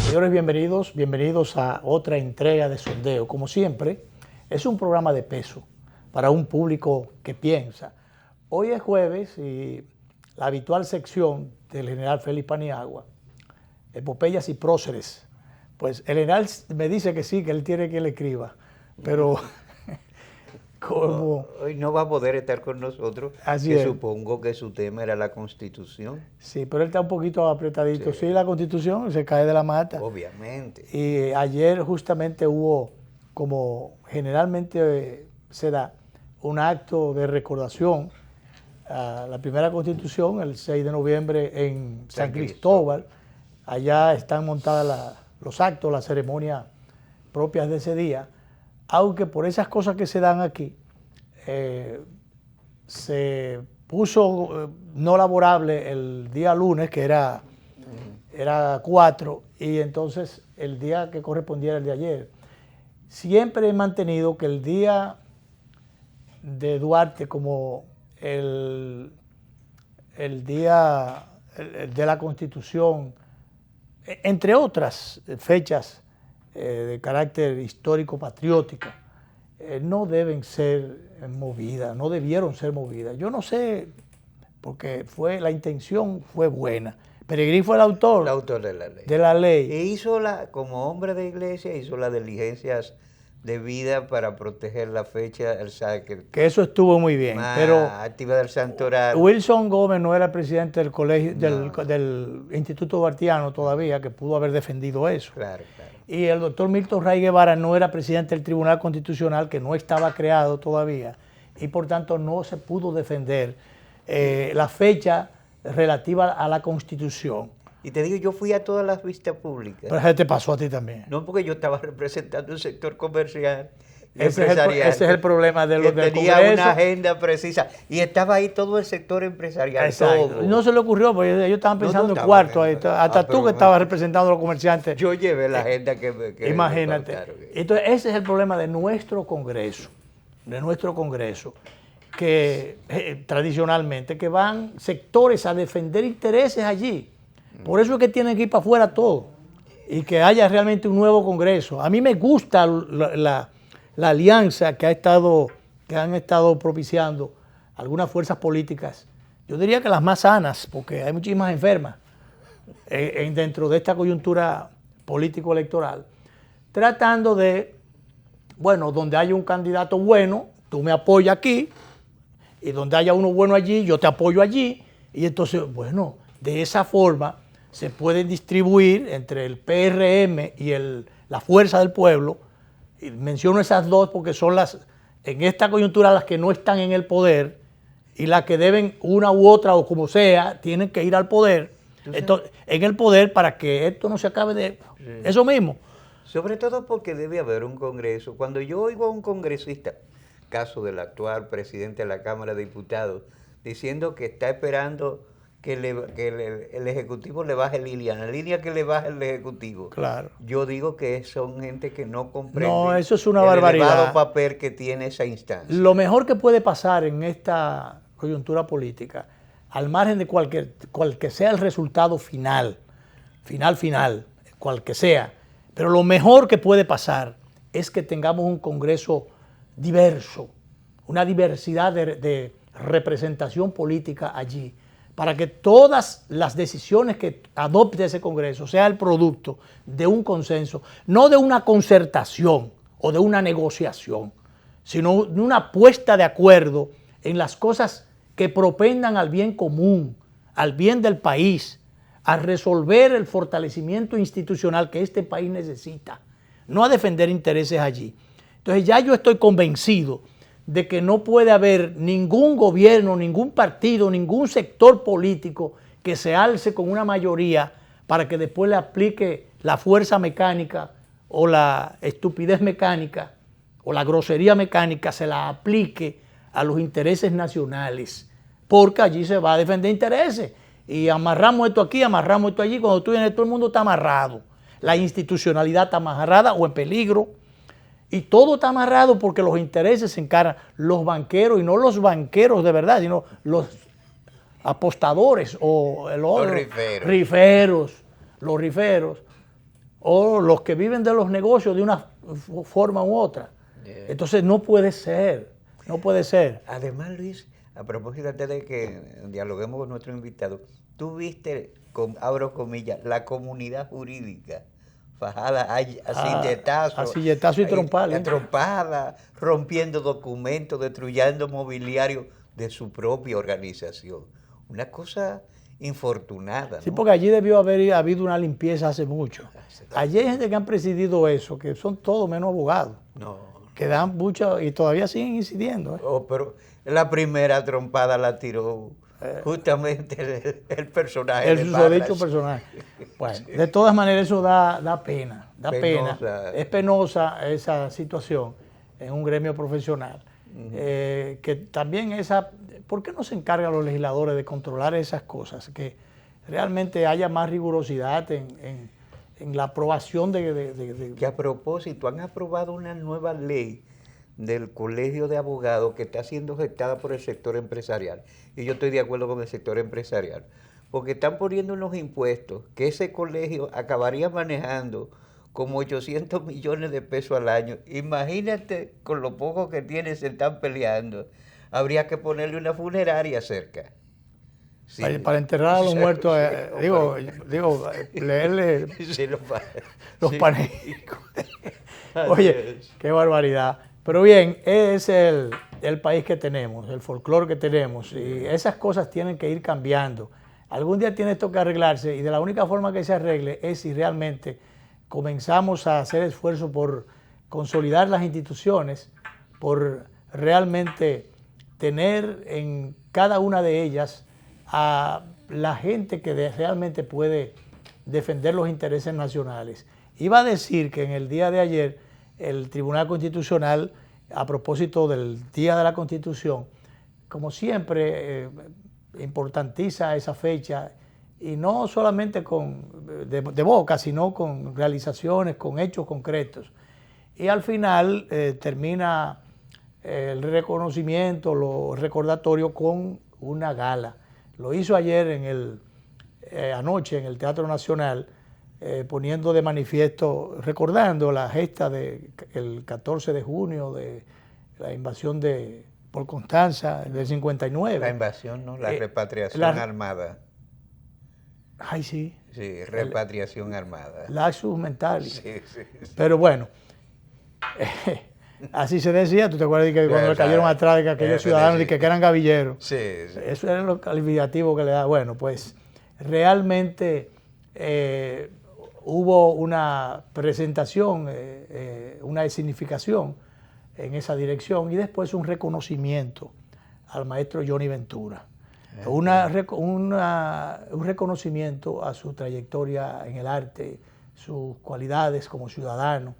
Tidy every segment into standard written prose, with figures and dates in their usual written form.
Señores, bienvenidos a otra entrega de Sondeo. Como siempre, es un programa de peso para un público que piensa. Hoy es jueves y la habitual sección del general Félix Paniagua, Epopeyas y Próceres. Pues el general me dice que sí, que él tiene que le escriba, pero como... Hoy no va a poder estar con nosotros, Así que es. supongo que su tema era la Constitución. Sí, pero él está un poquito apretadito. Sí. Sí, la Constitución se cae de la mata. Obviamente. Y ayer justamente hubo, como generalmente se da, un acto de recordación a la primera Constitución, el 6 de noviembre en San Cristóbal. Allá están montadas los actos, las ceremonias propias de ese día, aunque por esas cosas que se dan aquí, se puso no laborable el día lunes, que era 4, y entonces el día que correspondiera el de ayer. Siempre he mantenido que el día de Duarte como el día de la Constitución, entre otras fechas de carácter histórico-patriótico, no deben ser movidas, no debieron ser movidas. Yo no sé, porque la intención fue buena. Peregrín fue el autor de la ley. E hizo como hombre de iglesia, hizo las diligencias debidas para proteger la fecha, que eso estuvo muy bien. Pero activa del santoral. Wilson Gómez no era presidente del colegio, del Instituto Duartiano todavía, que pudo haber defendido eso. Claro, claro. Y el doctor Milton Ray Guevara no era presidente del Tribunal Constitucional, que no estaba creado todavía, y por tanto no se pudo defender la fecha relativa a la Constitución. Y te digo, yo fui a todas las vistas públicas. Pero eso te pasó a ti también. No, porque yo estaba representando un sector comercial y Ese empresarial. es el problema de los del tenía Congreso. Una agenda precisa. Y estaba ahí todo el sector empresarial. Exacto. Todo. No se le ocurrió, porque ellos estaban pensando en cuarto. Hasta tú que estabas representando a los comerciantes. Yo llevé la agenda que imagínate. Entonces, ese es el problema de nuestro Congreso. Que tradicionalmente, que van sectores a defender intereses allí. Por eso es que tienen que ir para afuera todo y que haya realmente un nuevo Congreso. A mí me gusta la alianza que han estado propiciando algunas fuerzas políticas. Yo diría que las más sanas, porque hay muchísimas enfermas dentro de esta coyuntura político-electoral, tratando de, bueno, donde haya un candidato bueno, tú me apoyas aquí, y donde haya uno bueno allí, yo te apoyo allí, y entonces, bueno, de esa forma se pueden distribuir entre el PRM y la Fuerza del Pueblo, y menciono esas dos porque son en esta coyuntura las que no están en el poder, y las que deben una u otra o como sea, tienen que ir al poder, en el poder para que esto no se acabe de eso mismo. Sobre todo porque debe haber un Congreso. Cuando yo oigo a un congresista, caso del actual presidente de la Cámara de Diputados, diciendo que está esperando que el Ejecutivo le baje línea que le baje el Ejecutivo. Claro. Yo digo que son gente que no comprende no, eso es una barbaridad. El elevado papel que tiene esa instancia. Lo mejor que puede pasar en esta coyuntura política, al margen de cual que sea el resultado final, cual que sea, pero lo mejor que puede pasar es que tengamos un Congreso diverso, una diversidad de representación política allí, para que todas las decisiones que adopte ese Congreso sea el producto de un consenso, no de una concertación o de una negociación, sino de una puesta de acuerdo en las cosas que propendan al bien común, al bien del país, a resolver el fortalecimiento institucional que este país necesita, no a defender intereses allí. Entonces ya yo estoy convencido de que no puede haber ningún gobierno, ningún partido, ningún sector político que se alce con una mayoría para que después le aplique la fuerza mecánica o la estupidez mecánica o la grosería mecánica, se la aplique a los intereses nacionales, porque allí se va a defender intereses. Y amarramos esto aquí, amarramos esto allí, cuando tú vienes todo el mundo está amarrado. La institucionalidad está amarrada o en peligro. Y todo está amarrado porque los intereses se encargan los banqueros, y no los banqueros de verdad, sino los apostadores o los riferos o los que viven de los negocios de una forma u otra. Entonces no puede ser, no puede ser. Además, Luis, a propósito antes de que dialoguemos con nuestro invitado, tú viste, abro comillas, la comunidad jurídica fajada a silletazo y trompal. Trompada, rompiendo documentos, destruyendo mobiliario de su propia organización. Una cosa infortunada, ¿no? Sí, porque allí debió haber habido una limpieza hace mucho. Allí hay gente que han presidido eso, que son todos menos abogados. No. Que dan mucho y todavía siguen incidiendo. Oh, pero la primera trompada la tiró justamente el personaje. El susodicho personaje. Bueno, de todas maneras eso da pena, pena. Es penosa esa situación en un gremio profesional. Que también ¿por qué no se encargan los legisladores de controlar esas cosas? Que realmente haya más rigurosidad en la aprobación Que a propósito, han aprobado una nueva ley del Colegio de Abogados que está siendo gestada por el sector empresarial. Y yo estoy de acuerdo con el sector empresarial, porque están poniendo unos impuestos que ese colegio acabaría manejando como 800 millones de pesos al año. Imagínate, con lo poco que tiene se están peleando. Habría que ponerle una funeraria cerca. Sí. Para enterrar a los muertos, leerle sí, los panegíricos. Oye, qué barbaridad. Pero bien, es el país que tenemos, el folclore que tenemos, y esas cosas tienen que ir cambiando. Algún día tiene esto que arreglarse, y de la única forma que se arregle es si realmente comenzamos a hacer esfuerzo por consolidar las instituciones, por realmente tener en cada una de ellas a la gente que realmente puede defender los intereses nacionales. Iba a decir que en el día de ayer el Tribunal Constitucional, a propósito del Día de la Constitución, como siempre, importantiza esa fecha, y no solamente de boca, sino con realizaciones, con hechos concretos. Y al final termina el reconocimiento, los recordatorios con una gala. Lo hizo ayer anoche en el Teatro Nacional, poniendo de manifiesto, recordando la gesta del 14 de junio de la invasión por Constanza del 59. La invasión, ¿no? La repatriación armada. Ay, sí. Sí, repatriación armada. Laxus mentalis. Sí. Pero bueno, así se decía. ¿Tú te acuerdas de que cuando le cayeron atrás de que aquellos ciudadanos que eran gavilleros? Sí. Eso era lo calificativo que le da. Bueno, pues realmente hubo una presentación, una significación en esa dirección, y después un reconocimiento al maestro Johnny Ventura. Un reconocimiento a su trayectoria en el arte, sus cualidades como ciudadano.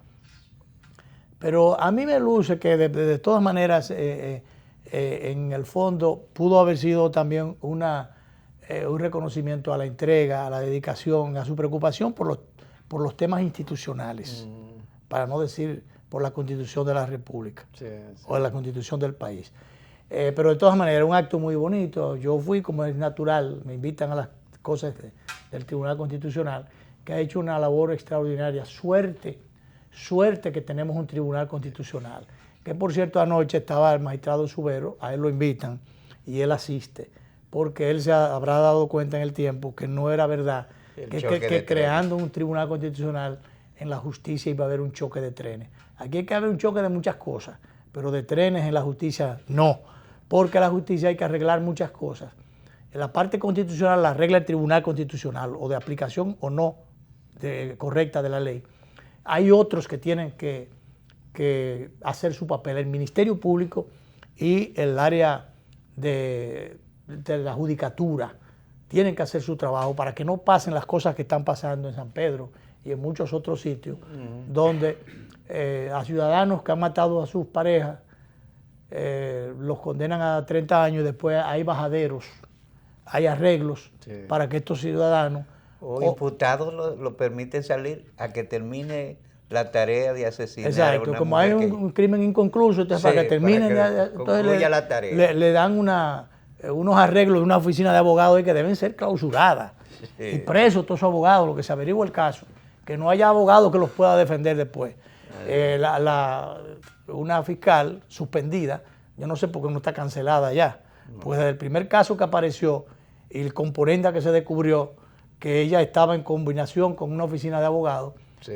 Pero a mí me luce que de todas maneras, en el fondo, pudo haber sido también un reconocimiento a la entrega, a la dedicación, a su preocupación por los temas institucionales, para no decir por la Constitución de la República o la Constitución del país. Pero de todas maneras, un acto muy bonito. Yo fui, como es natural, me invitan a las cosas del Tribunal Constitucional, que ha hecho una labor extraordinaria. Suerte que tenemos un Tribunal Constitucional. Que por cierto, anoche estaba el magistrado Subero, a él lo invitan y él asiste, porque él se habrá dado cuenta en el tiempo que no era verdad que creando un Tribunal Constitucional en la justicia iba a haber un choque de trenes. Aquí hay que haber un choque de muchas cosas, pero de trenes en la justicia no, porque en la justicia hay que arreglar muchas cosas. En la parte constitucional la arregla el Tribunal Constitucional, o de aplicación o no correcta de la ley. Hay otros que tienen que hacer su papel, el Ministerio Público y el área de la judicatura tienen que hacer su trabajo para que no pasen las cosas que están pasando en San Pedro y en muchos otros sitios, donde a ciudadanos que han matado a sus parejas los condenan a 30 años y después hay bajaderos, hay arreglos para que estos ciudadanos... O imputados lo permiten salir a que termine la tarea de asesinar. Exacto, a una como hay un crimen inconcluso, entonces para que terminen, la tarea. Le dan unos arreglos de una oficina de abogados que deben ser clausuradas. Y presos todos esos abogados, lo que se averigua el caso, que no haya abogado que los pueda defender después. Una fiscal suspendida, yo no sé por qué no está cancelada ya, pues desde el primer caso que apareció y el componente que se descubrió, que ella estaba en combinación con una oficina de abogados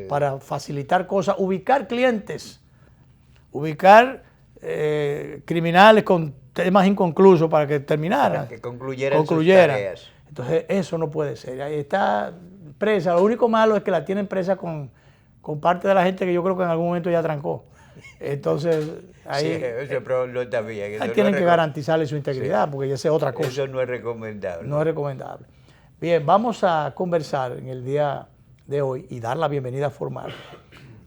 para facilitar cosas, ubicar clientes, ubicar criminales con temas inconclusos para que terminaran. Para que concluyeran. Sus tareas. Entonces eso no puede ser. Ahí está presa. Lo único malo es que la tienen presa con parte de la gente que yo creo que en algún momento ya trancó. Entonces ahí, ahí tienen que garantizarle su integridad, porque esa es otra cosa. Eso no es recomendable. No es recomendable. Bien, vamos a conversar en el día de hoy y dar la bienvenida formal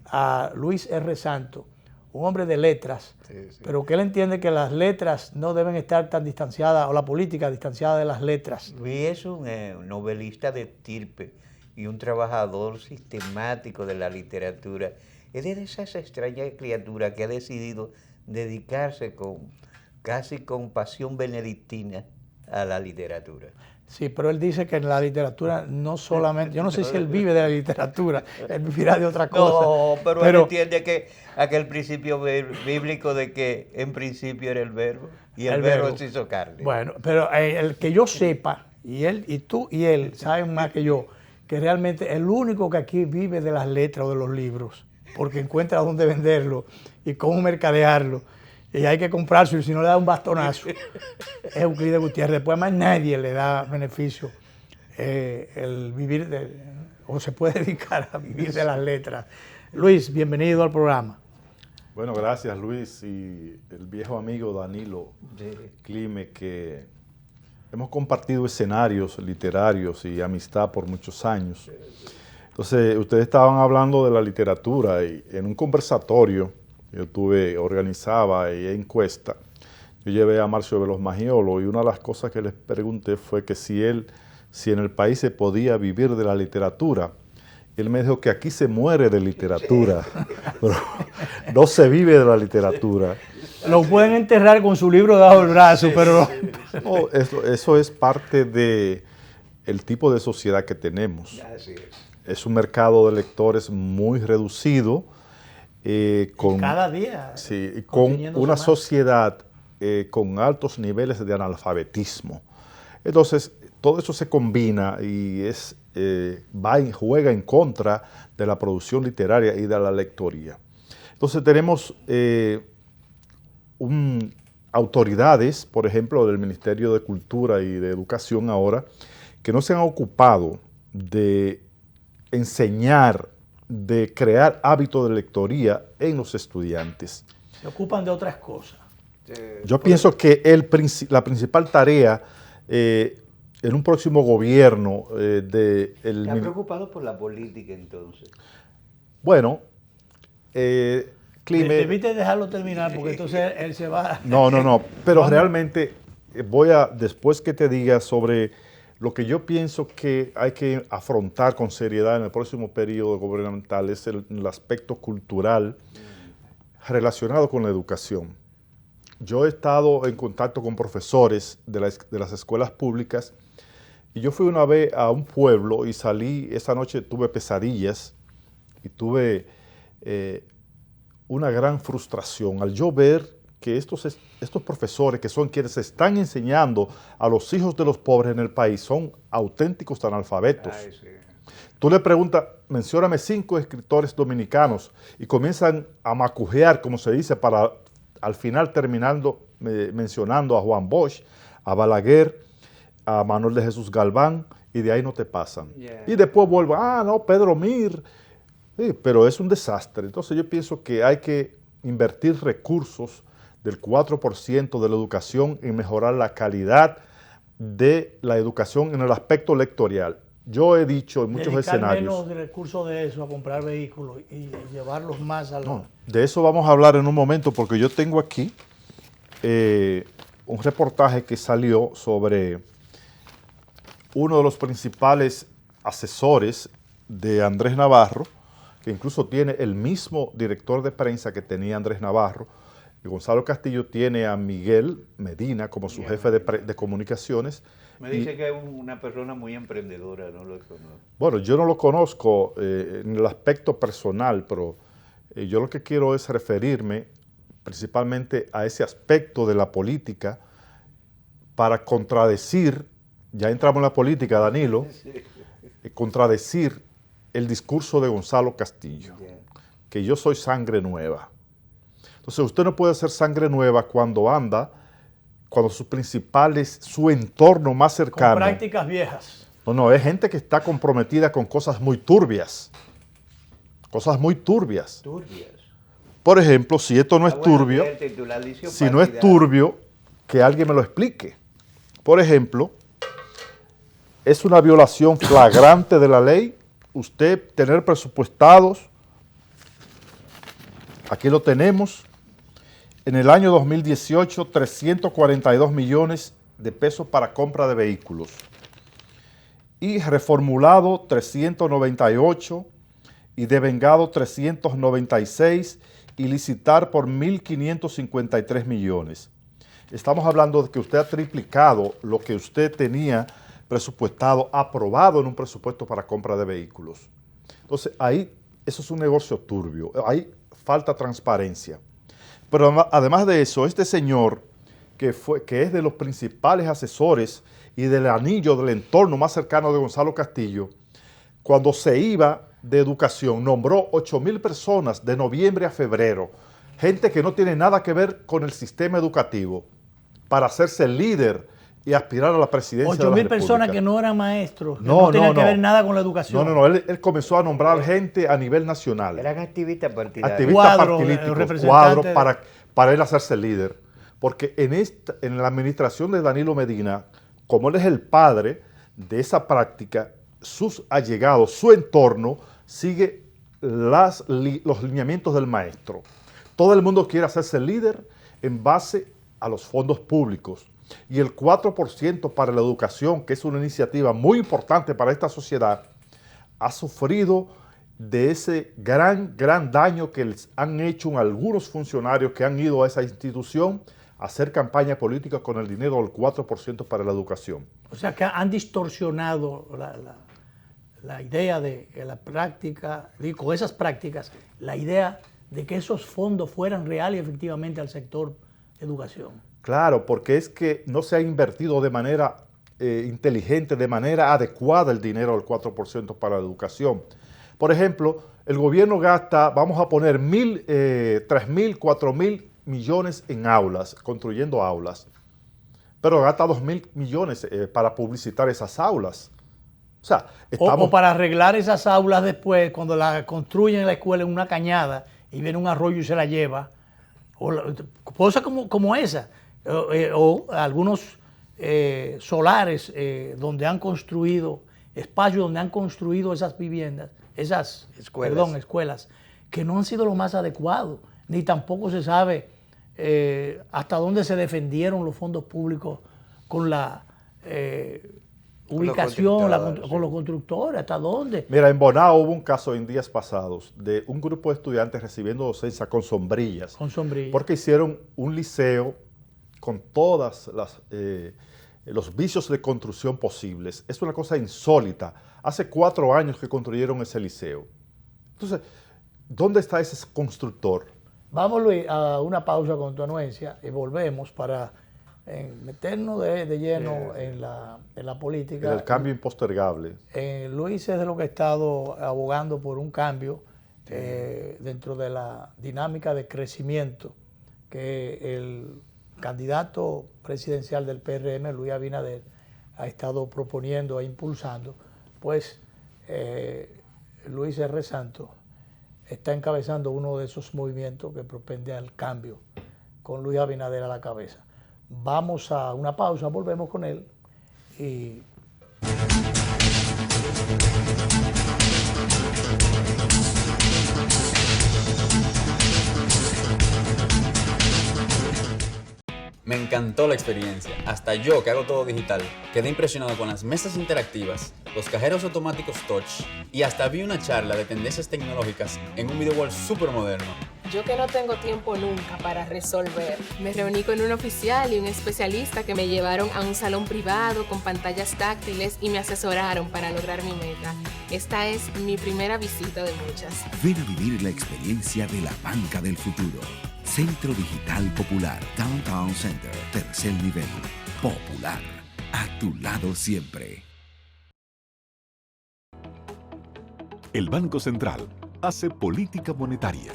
a Luis R. Santos, un hombre de letras, pero que él entiende que las letras no deben estar tan distanciadas, o la política distanciada de las letras. Luis es un novelista de estirpe y un trabajador sistemático de la literatura. Es de esas extrañas criaturas que ha decidido dedicarse casi con pasión benedictina a la literatura. Sí, pero él dice que en la literatura no solamente, yo no sé si él vive de la literatura, él vivirá de otra cosa. No, pero él entiende que aquel principio bíblico de que en principio era el verbo y el verbo se hizo carne. Bueno, pero el que yo sepa, y él, y tú y él saben más que yo, que realmente el único que aquí vive de las letras o de los libros, porque encuentra dónde venderlo y cómo mercadearlo, y hay que comprarlo y si no le da un bastonazo, es Euclides Gutiérrez. Después más nadie le da beneficio el vivir o se puede dedicar a vivir de las letras. Luis, bienvenido al programa. Bueno, gracias Luis y el viejo amigo Danilo Clime, que hemos compartido escenarios literarios y amistad por muchos años. Entonces, ustedes estaban hablando de la literatura y en un conversatorio que yo organizaba y encuesta, yo llevé a Marcio Veloz Magiolo y una de las cosas que les pregunté fue que si en el país se podía vivir de la literatura. Él me dijo que aquí se muere de literatura, pero no se vive de la literatura. Lo pueden enterrar con su libro debajo del brazo, pero... No, eso es parte del tipo de sociedad que tenemos. Así es. Es un mercado de lectores muy reducido, con, cada día. Sí, y con una sociedad con altos niveles de analfabetismo. Entonces, todo eso se combina y juega en contra de la producción literaria y de la lectoría. Entonces tenemos autoridades, por ejemplo, del Ministerio de Cultura y de Educación ahora, que no se han ocupado de enseñar, de crear hábitos de lectoría en los estudiantes. Se ocupan de otras cosas. Yo pienso que la principal tarea en un próximo gobierno ¿Está preocupado por la política entonces? Bueno, Clime... Debiste dejarlo terminar porque entonces él se va... No, pero realmente después que te diga sobre lo que yo pienso que hay que afrontar con seriedad en el próximo periodo gubernamental es el aspecto cultural relacionado con la educación. Yo he estado en contacto con profesores de las escuelas públicas y yo fui una vez a un pueblo y salí, esa noche tuve pesadillas y tuve una gran frustración al yo ver que estos profesores, que son quienes están enseñando a los hijos de los pobres en el país, son auténticos analfabetos. Ay, sí. Tú le preguntas, mencióname 5 escritores dominicanos y comienzan a macujear, como se dice, para al final terminando mencionando a Juan Bosch, a Balaguer, a Manuel de Jesús Galván, y de ahí no te pasan. Yeah. Y después vuelvo, no, Pedro Mir, sí, pero es un desastre. Entonces yo pienso que hay que invertir recursos del 4% de la educación en mejorar la calidad de la educación en el aspecto lectorial. Yo he dicho en muchos escenarios... menos recursos de eso a comprar vehículos y llevarlos más a los... No, de eso vamos a hablar en un momento porque yo tengo aquí un reportaje que salió sobre uno de los principales asesores de Andrés Navarro, que incluso tiene el mismo director de prensa que tenía Andrés Navarro, Gonzalo Castillo tiene a Miguel Medina como su jefe de comunicaciones. Me dice que es una persona muy emprendedora, no lo conozco. Bueno, yo no lo conozco en el aspecto personal, pero yo lo que quiero es referirme principalmente a ese aspecto de la política para contradecir, ya entramos en la política, Danilo, contradecir el discurso de Gonzalo Castillo, que yo soy sangre nueva. Entonces usted no puede ser sangre nueva cuando su entorno más cercano. Con prácticas viejas. No, es gente que está comprometida con cosas muy turbias. Cosas muy turbias. Por ejemplo, si esto no es turbio, si no es turbio, que alguien me lo explique. Por ejemplo, es una violación flagrante de la ley usted tener presupuestados, aquí lo tenemos, en el año 2018, 342 millones de pesos para compra de vehículos. Y reformulado 398 y devengado 396 y licitar por 1.553 millones. Estamos hablando de que usted ha triplicado lo que usted tenía presupuestado, aprobado en un presupuesto para compra de vehículos. Entonces, ahí, eso es un negocio turbio, ahí falta transparencia. Pero además de eso, este señor, que es de los principales asesores y del anillo del entorno más cercano de Gonzalo Castillo, cuando se iba de educación, nombró 8,000 personas de noviembre a febrero, gente que no tiene nada que ver con el sistema educativo, para hacerse líder y aspirar a la presidencia de la República. 8,000 personas que no eran maestros, que no tenían que ver nada con la educación. No, él comenzó a nombrar gente a nivel nacional. Eran activistas partidarios. Activistas partidísticos, cuadros para él hacerse líder. Porque en la administración de Danilo Medina, como él es el padre de esa práctica, sus allegados, su entorno, sigue los lineamientos del maestro. Todo el mundo quiere hacerse líder en base a los fondos públicos. Y el 4% para la educación, que es una iniciativa muy importante para esta sociedad, ha sufrido de ese gran daño que les han hecho algunos funcionarios que han ido a esa institución a hacer campaña política con el dinero del 4% para la educación. O sea que han distorsionado la idea de que la práctica, con esas prácticas, la idea de que esos fondos fueran real y efectivamente al sector educación. Claro, porque es que no se ha invertido de manera inteligente, de manera adecuada el dinero del 4% para la educación. Por ejemplo, el gobierno gasta, vamos a poner 3,000, 4,000 millones en aulas, construyendo aulas, pero gasta 2,000 millones para publicitar esas aulas. O sea, o para arreglar esas aulas después, cuando la construyen en la escuela en una cañada y viene un arroyo y se la lleva, o cosas como esa, o algunos solares donde han construido, espacios donde han construido esas viviendas, esas escuelas, que no han sido lo más adecuado, ni tampoco se sabe hasta dónde se defendieron los fondos públicos con la ubicación, con los constructores, hasta dónde. Mira, en Bonao hubo un caso en días pasados de un grupo de estudiantes recibiendo docencia con sombrillas. Con sombrillas. Porque hicieron un liceo con todas los vicios de construcción posibles. Es una cosa insólita. Hace 4 años que construyeron ese liceo. Entonces, ¿dónde está ese constructor? Vamos, Luis, a una pausa con tu anuencia y volvemos para meternos de lleno en la política. El cambio impostergable. Luis es de lo que ha estado abogando por un cambio dentro de la dinámica de crecimiento que el candidato presidencial del PRM, Luis Abinader, ha estado proponiendo e impulsando. Pues Luis R. Santos está encabezando uno de esos movimientos que propende al cambio, con Luis Abinader a la cabeza. Vamos a una pausa, volvemos con él y... Me encantó la experiencia. Hasta yo, que hago todo digital, quedé impresionado con las mesas interactivas, los cajeros automáticos touch y hasta vi una charla de tendencias tecnológicas en un video wall súper moderno. Yo que no tengo tiempo nunca para resolver, me reuní con un oficial y un especialista que me llevaron a un salón privado con pantallas táctiles y me asesoraron para lograr mi meta. Esta es mi primera visita de muchas. Ven a vivir la experiencia de la banca del futuro. Centro Digital Popular, Downtown Center, tercer nivel. Popular, a tu lado siempre. El Banco Central hace política monetaria.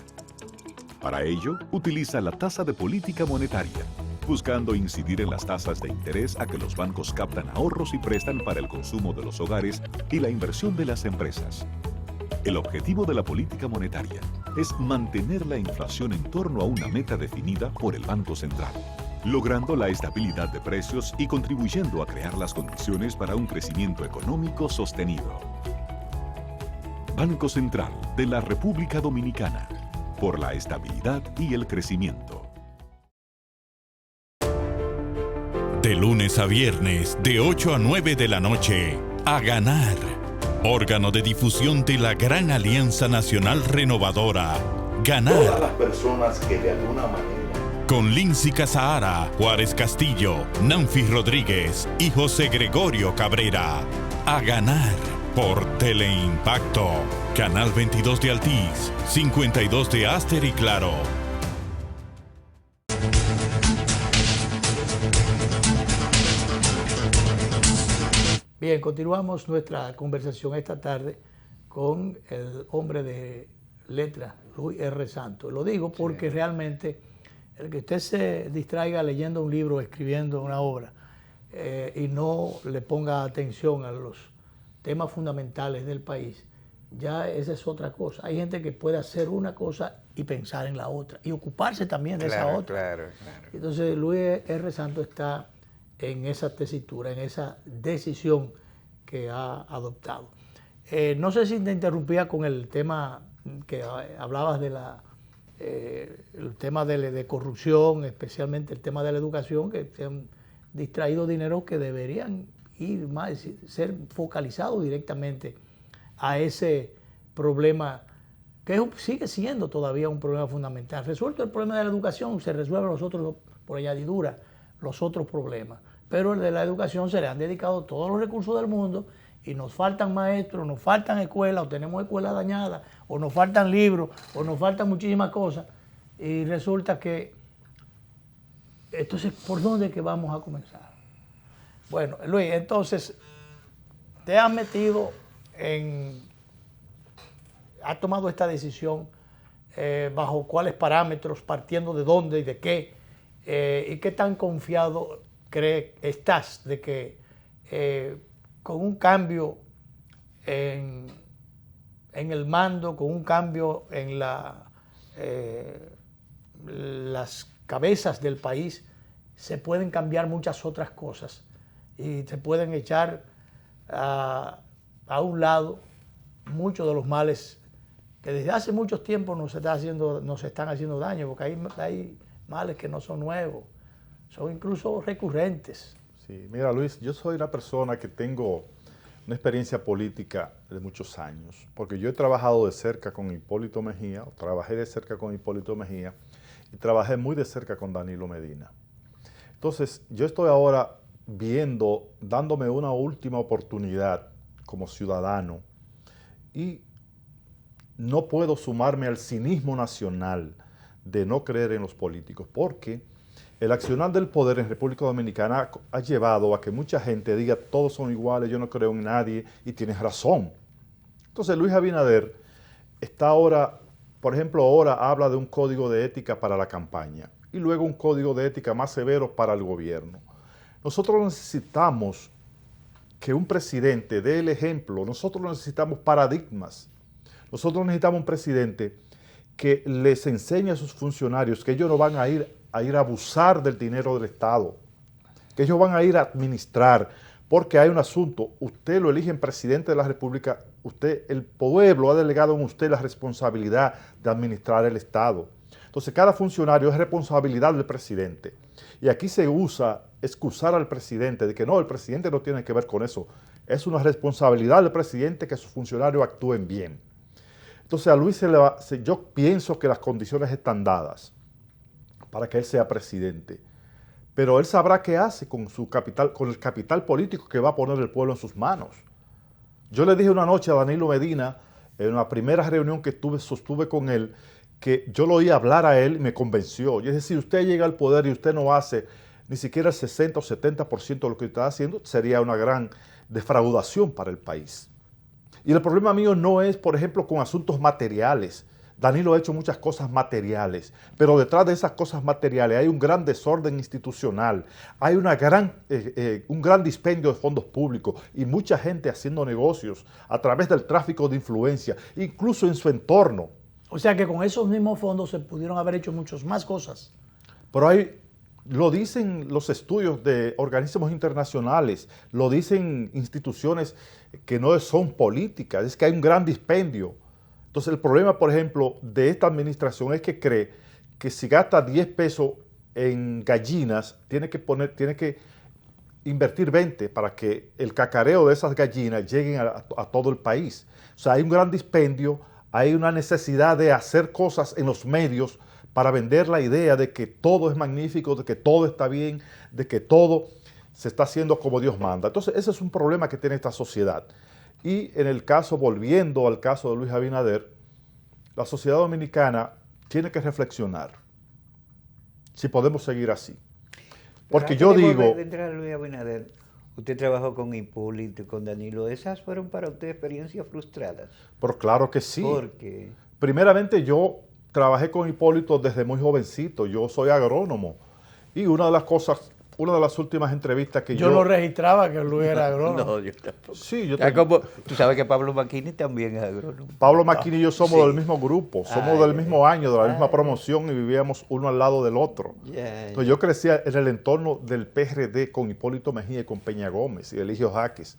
Para ello, utiliza la tasa de política monetaria, buscando incidir en las tasas de interés a que los bancos captan ahorros y prestan para el consumo de los hogares y la inversión de las empresas. El objetivo de la política monetaria es mantener la inflación en torno a una meta definida por el Banco Central, logrando la estabilidad de precios y contribuyendo a crear las condiciones para un crecimiento económico sostenido. Banco Central de la República Dominicana, por la estabilidad y el crecimiento. De lunes a viernes, de 8 a 9 de la noche, A Ganar. Órgano de difusión de la Gran Alianza Nacional Renovadora. Ganar. Todas las personas que de alguna manera... Con Lindsay Casahara, Juárez Castillo, Nanfi Rodríguez y José Gregorio Cabrera. A Ganar. Por Teleimpacto. Canal 22 de Altiz, 52 de Aster y Claro. Bien, continuamos nuestra conversación esta tarde con el hombre de letras, Luis R. Santos. Lo digo porque realmente el que usted se distraiga leyendo un libro, escribiendo una obra y no le ponga atención a los temas fundamentales del país, ya esa es otra cosa. Hay gente que puede hacer una cosa y pensar en la otra y ocuparse también de esa otra. Claro. Entonces Luis R. Santos está en esa tesitura, en esa decisión que ha adoptado. No sé si te interrumpía con el tema que hablabas de el tema de corrupción, especialmente el tema de la educación, que se han distraído dinero que deberían ir más, ser focalizados directamente a ese problema que sigue siendo todavía un problema fundamental. Resuelto el problema de la educación, se resuelven los otros, por añadidura, los otros problemas. Pero el de la educación se le han dedicado todos los recursos del mundo y nos faltan maestros, nos faltan escuelas, o tenemos escuelas dañadas, o nos faltan libros, o nos faltan muchísimas cosas. Y resulta que, entonces, ¿por dónde es que vamos a comenzar? Bueno, Luis, entonces, te has metido has tomado esta decisión bajo cuáles parámetros, partiendo de dónde y de qué, y qué tan confiado estás de que con un cambio en el mando, con un cambio en las cabezas del país, se pueden cambiar muchas otras cosas y se pueden echar a un lado muchos de los males que desde hace mucho tiempo nos están haciendo daño, porque hay males que no son nuevos, son incluso recurrentes. Sí, mira Luis, yo soy una persona que tengo una experiencia política de muchos años, porque yo he trabajado de cerca con Hipólito Mejía, trabajé de cerca con Hipólito Mejía y trabajé muy de cerca con Danilo Medina. Entonces, yo estoy ahora dándome una última oportunidad como ciudadano y no puedo sumarme al cinismo nacional de no creer en los políticos, porque el accionar del poder en República Dominicana ha llevado a que mucha gente diga todos son iguales, yo no creo en nadie, y tienes razón. Entonces Luis Abinader está ahora, por ejemplo, ahora habla de un código de ética para la campaña y luego un código de ética más severo para el gobierno. Nosotros necesitamos que un presidente dé el ejemplo, nosotros necesitamos paradigmas, nosotros necesitamos un presidente que les enseñe a sus funcionarios que ellos no van a ir a abusar del dinero del Estado, que ellos van a ir a administrar, porque hay un asunto, usted lo eligen presidente de la República, el pueblo ha delegado en usted la responsabilidad de administrar el Estado. Entonces cada funcionario es responsabilidad del presidente. Y aquí se usa excusar al presidente de que no, el presidente no tiene que ver con eso. Es una responsabilidad del presidente que sus funcionarios actúen bien. Entonces a Luis yo pienso que las condiciones están dadas para que él sea presidente. Pero él sabrá qué hace con su capital, con el capital político que va a poner el pueblo en sus manos. Yo le dije una noche a Danilo Medina, en una primera reunión que sostuve con él, que yo lo oía hablar a él y me convenció. Y es decir, usted llega al poder y usted no hace ni siquiera el 60 o 70% de lo que está haciendo, sería una gran defraudación para el país. Y el problema mío no es, por ejemplo, con asuntos materiales. Danilo ha hecho muchas cosas materiales, pero detrás de esas cosas materiales hay un gran desorden institucional, hay un gran dispendio de fondos públicos y mucha gente haciendo negocios a través del tráfico de influencia, incluso en su entorno. O sea que con esos mismos fondos se pudieron haber hecho muchas más cosas. Pero lo dicen los estudios de organismos internacionales, lo dicen instituciones que no son políticas, es que hay un gran dispendio. Entonces el problema, por ejemplo, de esta administración es que cree que si gasta 10 pesos en gallinas, tiene que invertir 20 para que el cacareo de esas gallinas lleguen a todo el país. O sea, hay un gran dispendio, hay una necesidad de hacer cosas en los medios para vender la idea de que todo es magnífico, de que todo está bien, de que todo se está haciendo como Dios manda. Entonces ese es un problema que tiene esta sociedad. Y en el caso, volviendo al caso de Luis Abinader, la sociedad dominicana tiene que reflexionar si podemos seguir así. Porque yo digo... De entrar a Luis Abinader, usted trabajó con Hipólito y con Danilo. ¿Esas fueron para usted experiencias frustradas? Pero claro que sí. ¿Por qué? Primeramente, yo trabajé con Hipólito desde muy jovencito. Yo soy agrónomo. Y una de las últimas entrevistas que yo no registraba que Luis era agrónomo. No, yo tampoco. Sí, yo tú sabes que Pablo Macchini también es agrónomo. Pablo Macchini y yo somos del mismo grupo, somos del mismo año, de la misma promoción y vivíamos uno al lado del otro. Entonces yo crecía en el entorno del PRD con Hipólito Mejía y con Peña Gómez y Eligio Jaques.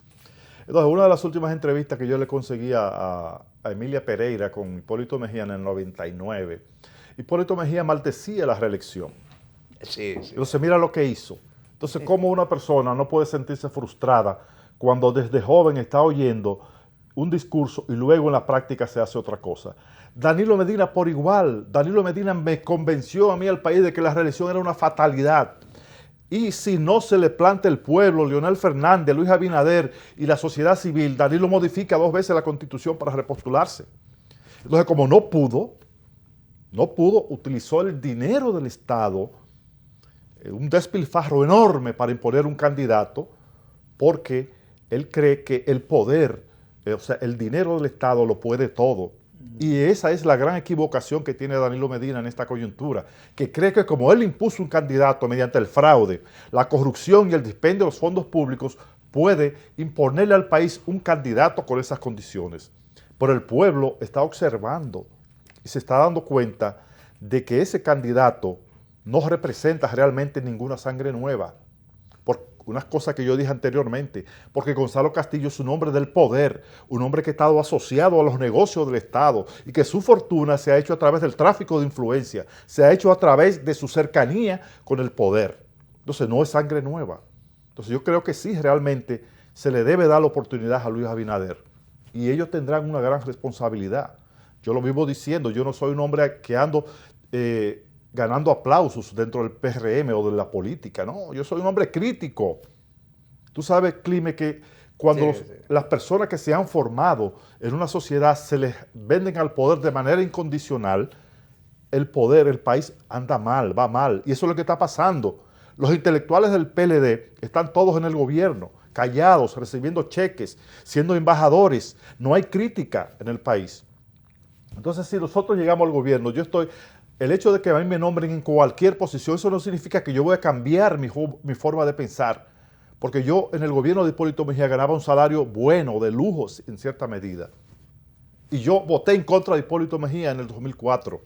Entonces una de las últimas entrevistas que yo le conseguí a Emilia Pereira con Hipólito Mejía en el 99, Hipólito Mejía maldecía la reelección. Sí. Entonces mira lo que hizo. Entonces, ¿cómo una persona no puede sentirse frustrada cuando desde joven está oyendo un discurso y luego en la práctica se hace otra cosa? Danilo Medina por igual. Danilo Medina me convenció a mí al país de que la reelección era una fatalidad. Y si no se le planta el pueblo, Leonel Fernández, Luis Abinader y la sociedad civil, Danilo modifica 2 veces la Constitución para repostularse. Entonces, como no pudo, utilizó el dinero del Estado, un despilfarro enorme para imponer un candidato, porque él cree que el poder, o sea, el dinero del Estado lo puede todo. Y esa es la gran equivocación que tiene Danilo Medina en esta coyuntura, que cree que como él impuso un candidato mediante el fraude, la corrupción y el dispendio de los fondos públicos, puede imponerle al país un candidato con esas condiciones. Pero el pueblo está observando y se está dando cuenta de que ese candidato no representa realmente ninguna sangre nueva. Por unas cosas que yo dije anteriormente, porque Gonzalo Castillo es un hombre del poder, un hombre que ha estado asociado a los negocios del Estado y que su fortuna se ha hecho a través del tráfico de influencia, se ha hecho a través de su cercanía con el poder. Entonces no es sangre nueva. Entonces yo creo que sí, realmente se le debe dar la oportunidad a Luis Abinader y ellos tendrán una gran responsabilidad. Yo lo vivo diciendo, yo no soy un hombre que ando ganando aplausos dentro del PRM o de la política, no, yo soy un hombre crítico. Tú sabes, Clime, que cuando las personas que se han formado en una sociedad se les venden al poder de manera incondicional, el poder, el país anda mal, va mal, y eso es lo que está pasando. Los intelectuales del PLD están todos en el gobierno, callados, recibiendo cheques, siendo embajadores, no hay crítica en el país. Entonces, si nosotros llegamos al gobierno, el hecho de que a mí me nombren en cualquier posición, eso no significa que yo voy a cambiar mi forma de pensar. Porque yo en el gobierno de Hipólito Mejía ganaba un salario bueno, de lujo en cierta medida. Y yo voté en contra de Hipólito Mejía en el 2004.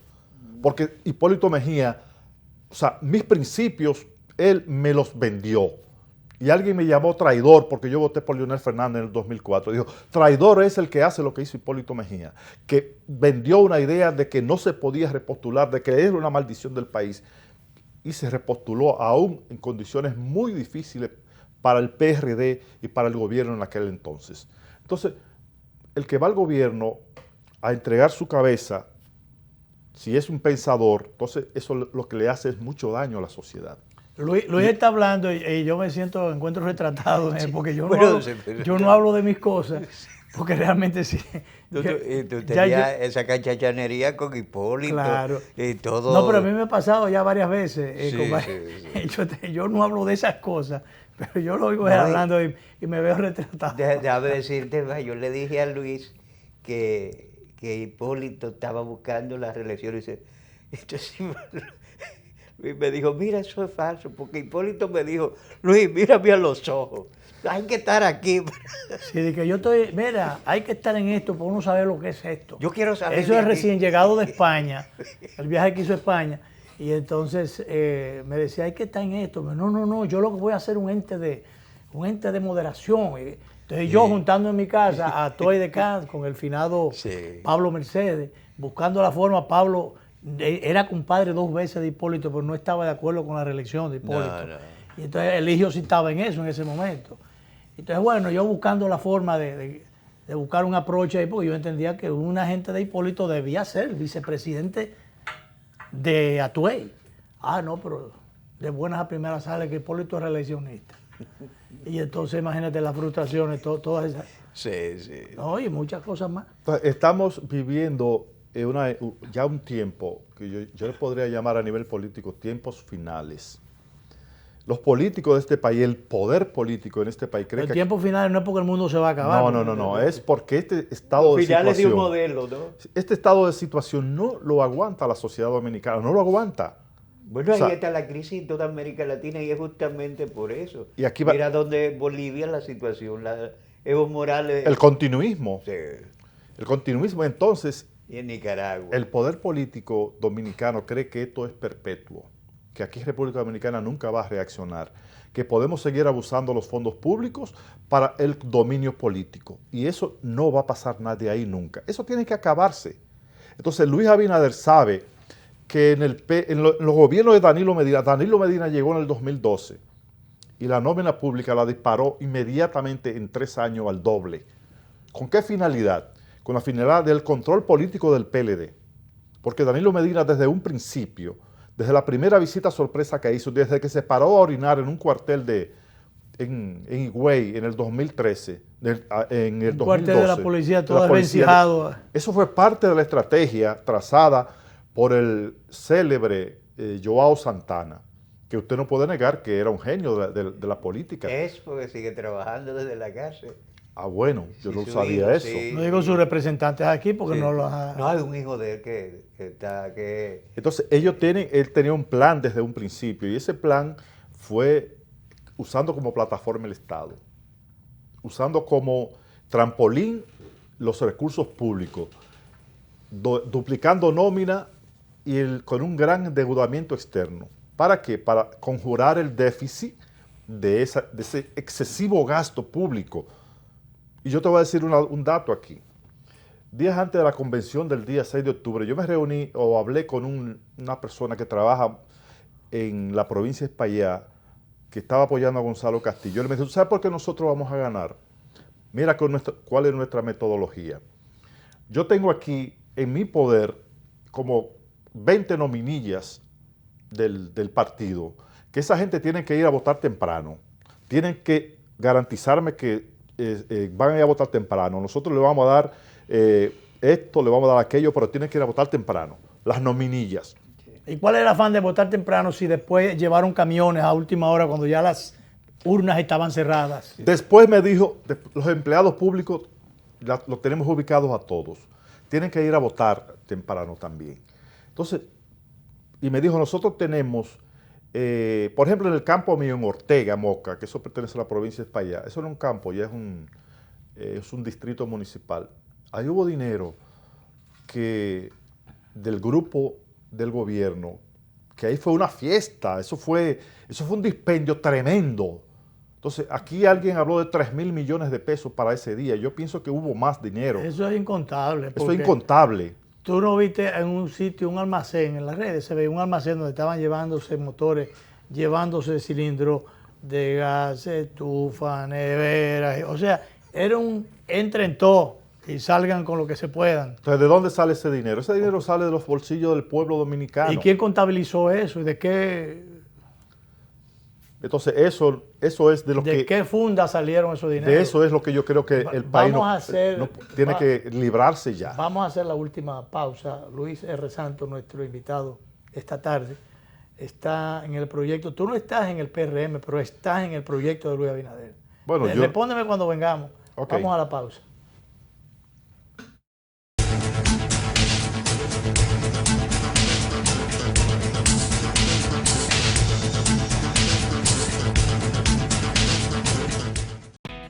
Porque Hipólito Mejía, o sea, mis principios, él me los vendió. Y alguien me llamó traidor porque yo voté por Leonel Fernández en el 2004. Dijo, traidor es el que hace lo que hizo Hipólito Mejía, que vendió una idea de que no se podía repostular, de que era una maldición del país, y se repostuló aún en condiciones muy difíciles para el PRD y para el gobierno en aquel entonces. Entonces, el que va al gobierno a entregar su cabeza, si es un pensador, entonces eso lo que le hace es mucho daño a la sociedad. Luis está hablando y yo me encuentro retratado en él, porque yo no hablo de mis cosas, porque realmente sí. Tú tenías esa cachachanería con Hipólito, claro, y todo. No, pero a mí me ha pasado ya varias veces. Sí. Yo no hablo de esas cosas, pero yo lo oigo hablando y me veo retratado. Déjame decirte, yo le dije a Luis que Hipólito estaba buscando la reelección y dice, entonces Luis me dijo, mira, eso es falso, porque Hipólito me dijo, Luis, mírame a los ojos, hay que estar aquí. Sí, de que yo estoy, mira, hay que estar en esto para uno saber lo que es esto. Yo quiero saber. Eso es recién llegado de España, el viaje que hizo a España, y entonces me decía, hay que estar en esto. Pero no, yo lo que voy a hacer un ente de moderación. Entonces yo juntando en mi casa a Toy de Can con el finado Pablo Mercedes, buscando la forma. Pablo era compadre 2 veces de Hipólito, pero no estaba de acuerdo con la reelección de Hipólito. No. Y entonces Eligio sí estaba en eso en ese momento. Entonces, bueno, yo buscando la forma de buscar un approach ahí, porque yo entendía que un agente de Hipólito debía ser vicepresidente de Atuey. No, pero de buenas a primeras sale que Hipólito es reeleccionista. Y entonces imagínate las frustraciones, todas esas. Sí. No, y muchas cosas más. Entonces, estamos viviendo ya un tiempo que yo le podría llamar a nivel político tiempos finales. Los políticos de este país, el poder político en este país cree que... El tiempo final no es porque el mundo se va a acabar. No, es porque este estado de situación... Finales de un modelo, ¿no? Este estado de situación no lo aguanta la sociedad dominicana, no lo aguanta. Bueno, ahí está la crisis en toda América Latina y es justamente por eso. Y aquí mira donde Bolivia la situación, Evo Morales... El continuismo. Sí. El continuismo, entonces... Y en Nicaragua. El poder político dominicano cree que esto es perpetuo, que aquí República Dominicana nunca va a reaccionar, que podemos seguir abusando los fondos públicos para el dominio político. Y eso no va a pasar nada de ahí nunca. Eso tiene que acabarse. Entonces Luis Abinader sabe que en los gobiernos de Danilo Medina llegó en el 2012 y la nómina pública la disparó inmediatamente en 3 años al doble. ¿Con qué finalidad? Con la finalidad del control político del PLD. Porque Danilo Medina desde un principio, desde la primera visita sorpresa que hizo, desde que se paró a orinar en un cuartel en Higüey en el 2013, en el 2012. Cuartel de la policía, todo desvencijado. Eso fue parte de la estrategia trazada por el célebre Joao Santana, que usted no puede negar que era un genio de la política. Es porque sigue trabajando desde la cárcel. Bueno, yo no sabía eso. Sí. No digo sus representantes aquí porque no lo ha... No, hay un hijo de él que está... Entonces, él tenía un plan desde un principio y ese plan fue usando como plataforma el Estado, usando como trampolín los recursos públicos, duplicando nómina y con un gran endeudamiento externo. ¿Para qué? Para conjurar el déficit de ese excesivo gasto público. Y yo te voy a decir un dato aquí. Días antes de la convención del día 6 de octubre, yo me reuní o hablé con una persona que trabaja en la provincia de Espaillá, que estaba apoyando a Gonzalo Castillo. Él me dijo, ¿tú sabes por qué nosotros vamos a ganar? Mira cuál es nuestra metodología. Yo tengo aquí en mi poder como 20 nominillas del partido, que esa gente tiene que ir a votar temprano. Tienen que garantizarme que van a ir a votar temprano. Nosotros le vamos a dar esto, le vamos a dar aquello, pero tienen que ir a votar temprano. Las nominillas. ¿Y cuál es el afán de votar temprano si después llevaron camiones a última hora cuando ya las urnas estaban cerradas? Después me dijo, los empleados públicos los tenemos ubicados a todos. Tienen que ir a votar temprano también. Entonces, y me dijo, nosotros tenemos, por ejemplo, en el campo mío en Ortega, Moca, que eso pertenece a la provincia de Espaillá, eso no es un campo, ya es un distrito municipal. Ahí hubo dinero del grupo del gobierno, que ahí fue una fiesta, eso fue un dispendio tremendo. Entonces, aquí alguien habló de 3.000 millones de pesos para ese día. Yo pienso que hubo más dinero. Eso es incontable. Eso es incontable. Tú no viste en un sitio, un almacén, en las redes se veía un almacén donde estaban llevándose motores, llevándose cilindros de gas, estufa, nevera, o sea, era un entre en todo. y salgan con lo que se puedan. Entonces, ¿de dónde sale ese dinero? Ese dinero sale de los bolsillos del pueblo dominicano. ¿Y quién contabilizó eso? ¿Y de qué? Entonces, eso es de lo ¿De qué funda salieron esos dineros? De eso es lo que yo creo que el país tiene que librarse ya. Vamos a hacer la última pausa. Luis R. Santos, nuestro invitado esta tarde, está en el proyecto. Tú no estás en el PRM, pero estás en el proyecto de Luis Abinader. Bueno, respóndeme cuando vengamos. Okay. Vamos a la pausa.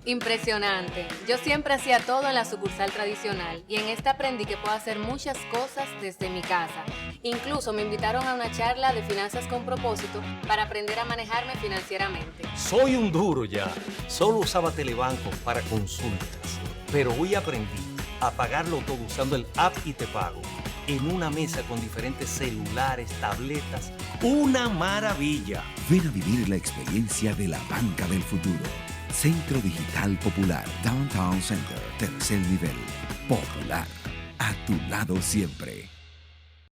Impresionante. Yo siempre hacía todo en la sucursal tradicional y en esta aprendí que puedo hacer muchas cosas desde mi casa. Incluso me invitaron a una charla de finanzas con propósito para aprender a manejarme financieramente. Soy un duro ya. Solo usaba Telebanco para consultas, pero hoy aprendí a pagarlo todo usando el app y Te Pago. En una mesa con diferentes celulares, tabletas. ¡Una maravilla! Ven a vivir la experiencia de la banca del futuro. Centro Digital Popular, Downtown Center, tercer nivel. Popular, a tu lado siempre.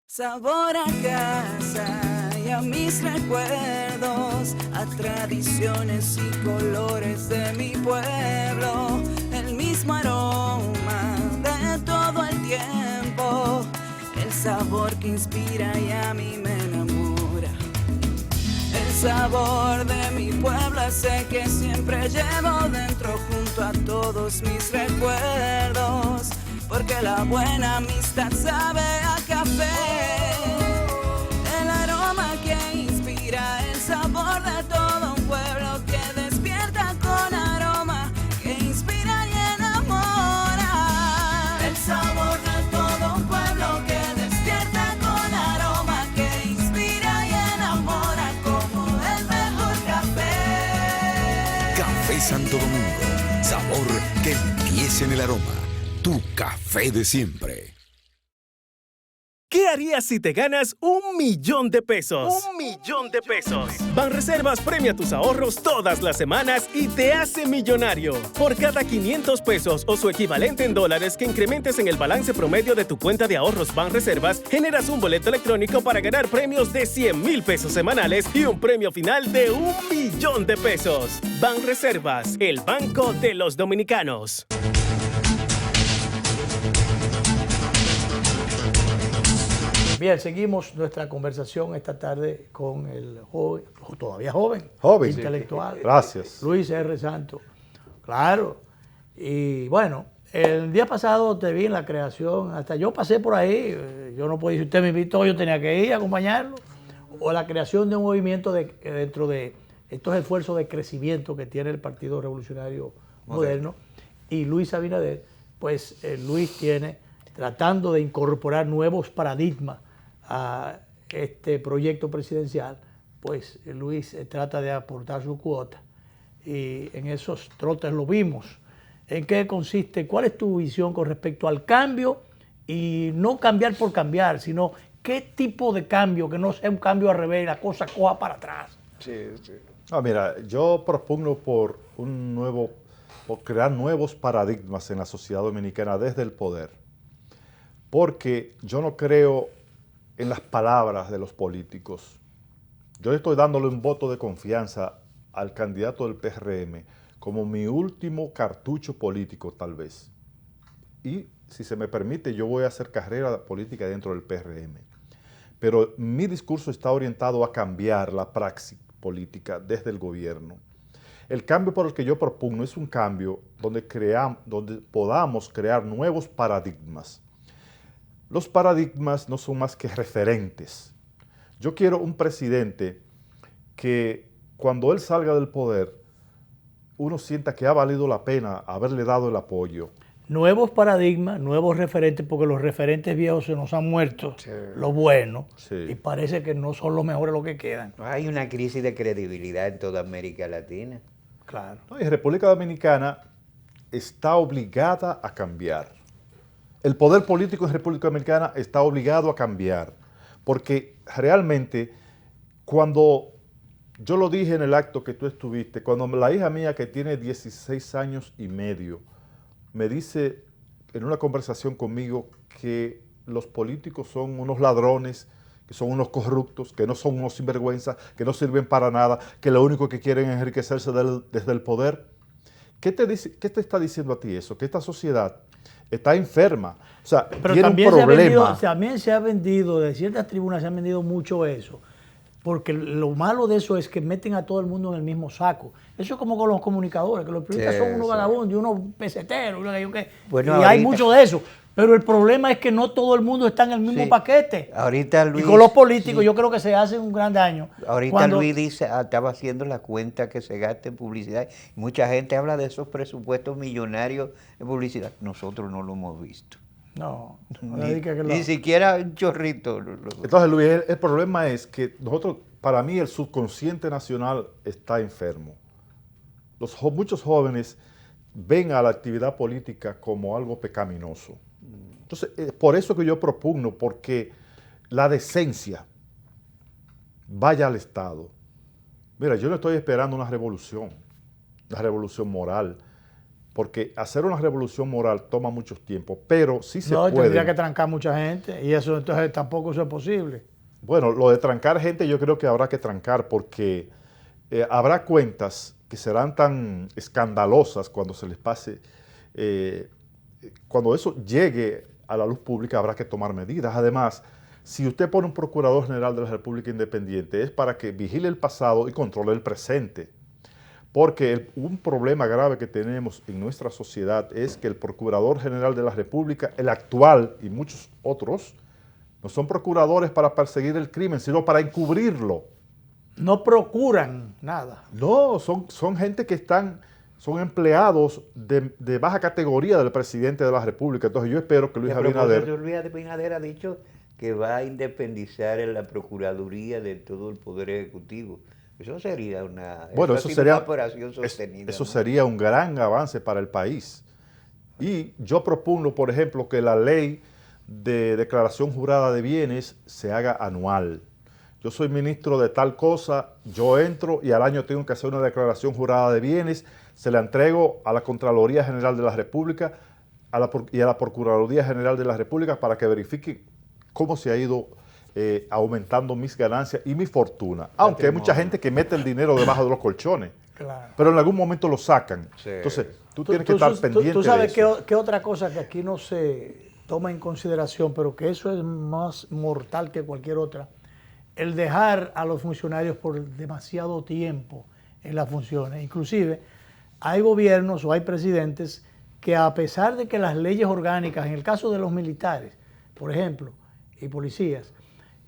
Sabor a casa y a mis recuerdos, a tradiciones y colores de mi pueblo. El mismo aroma de todo el tiempo, el sabor que inspira y a mí me enamora. El sabor de mi pueblo ese que siempre llevo dentro junto a todos mis recuerdos, porque la buena amistad sabe a café. El aroma que inspira, el sabor de todo un pueblo que despierta con aroma, que inspira y enamora. El sabor de todo un pueblo que despierta con aroma, que inspira y enamora como el mejor café. Café Santo Domingo, sabor que empieza en el aroma. Tu café de siempre. ¿Qué harías si te ganas $1.000.000? $1.000.000. Banreservas premia tus ahorros todas las semanas y te hace millonario. Por cada $500 o su equivalente en dólares que incrementes en el balance promedio de tu cuenta de ahorros Banreservas, generas un boleto electrónico para ganar premios de $100.000 semanales y un premio final de $1.000.000. Banreservas, el banco de los dominicanos. Bien, seguimos nuestra conversación esta tarde con el joven, todavía joven, intelectual. Sí. Gracias. Luis R. Santos. Claro. Y bueno, el día pasado te vi en la creación, hasta yo pasé por ahí, yo no podía, si usted me invitó, yo tenía que ir a acompañarlo. O la creación de un movimiento dentro de estos esfuerzos de crecimiento que tiene el Partido Revolucionario Moderno. Y Luis Abinader, pues Luis tiene tratando de incorporar nuevos paradigmas a este proyecto presidencial, pues Luis trata de aportar su cuota y en esos trotes lo vimos. ¿En qué consiste? ¿Cuál es tu visión con respecto al cambio? Y no cambiar por cambiar, sino qué tipo de cambio, que no sea un cambio al revés, la cosa coja para atrás. Sí. Mira, yo propugno por crear nuevos paradigmas en la sociedad dominicana desde el poder. Porque yo no creo en las palabras de los políticos. Yo estoy dándole un voto de confianza al candidato del PRM como mi último cartucho político, tal vez. Y, si se me permite, yo voy a hacer carrera política dentro del PRM. Pero mi discurso está orientado a cambiar la praxis política desde el gobierno. El cambio por el que yo propugno es un cambio donde podamos crear nuevos paradigmas. Los paradigmas no son más que referentes. Yo quiero un presidente que cuando él salga del poder, uno sienta que ha valido la pena haberle dado el apoyo. Nuevos paradigmas, nuevos referentes, porque los referentes viejos se nos han muerto, los buenos, y parece que no son los mejores los que quedan. Hay una crisis de credibilidad en toda América Latina. Claro. Y República Dominicana está obligada a cambiar. El poder político en República Dominicana está obligado a cambiar, porque realmente cuando, yo lo dije en el acto que tú estuviste, cuando la hija mía que tiene 16 años y medio me dice en una conversación conmigo que los políticos son unos ladrones, que son unos corruptos, que no son unos sinvergüenzas, que no sirven para nada, que lo único que quieren es enriquecerse desde el poder. ¿Qué te está diciendo a ti eso? Que esta sociedad está enferma, o sea, pero tiene también un problema. También se ha vendido, de ciertas tribunas se han vendido mucho eso, porque lo malo de eso es que meten a todo el mundo en el mismo saco. Eso es como con los comunicadores, que los periodistas son unos vagabundos y unos peseteros, y hay mucho de eso. Pero el problema es que no todo el mundo está en el mismo paquete. Ahorita Luis, y con los políticos yo creo que se hace un gran daño. Ahorita Luis dice, estaba haciendo la cuenta que se gasta en publicidad. Mucha gente habla de esos presupuestos millonarios en publicidad. Nosotros no lo hemos visto. No, ni siquiera un chorrito. Entonces, Luis, el problema es que nosotros, para mí, el subconsciente nacional está enfermo. Muchos jóvenes ven a la actividad política como algo pecaminoso. Entonces, por eso que yo propugno, porque la decencia vaya al Estado. Mira, yo no estoy esperando una revolución moral, porque hacer una revolución moral toma mucho tiempo, pero sí se puede. No, tendría que trancar mucha gente, y eso entonces tampoco eso es posible. Bueno, lo de trancar gente yo creo que habrá que trancar, porque habrá cuentas que serán tan escandalosas cuando se les pase, cuando eso llegue a la luz pública habrá que tomar medidas. Además, si usted pone un Procurador General de la República independiente es para que vigile el pasado y controle el presente. Porque un problema grave que tenemos en nuestra sociedad es que el Procurador General de la República, el actual y muchos otros, no son procuradores para perseguir el crimen, sino para encubrirlo. No procuran nada. No, son gente que son empleados de baja categoría del presidente de la República. Entonces yo espero que Luis Abinader ha dicho que va a independizar en la Procuraduría de todo el Poder Ejecutivo. Eso sería una operación sostenida. Eso sería un gran avance para el país. Y yo propugno, por ejemplo, que la ley de declaración jurada de bienes se haga anual. Yo soy ministro de tal cosa, yo entro y al año tengo que hacer una declaración jurada de bienes, se la entrego a la Contraloría General de la República y a la Procuraduría General de la República para que verifique cómo se ha ido aumentando mis ganancias y mi fortuna. Aunque hay mucha gente que mete el dinero debajo de los colchones, claro, pero en algún momento lo sacan. Sí. Entonces, tú tienes que estar pendiente tú sabes de eso. ¿Qué otra cosa que aquí no se toma en consideración, pero que eso es más mortal que cualquier otra? El dejar a los funcionarios por demasiado tiempo en las funciones. Inclusive, hay gobiernos o hay presidentes que a pesar de que las leyes orgánicas, en el caso de los militares, por ejemplo, y policías,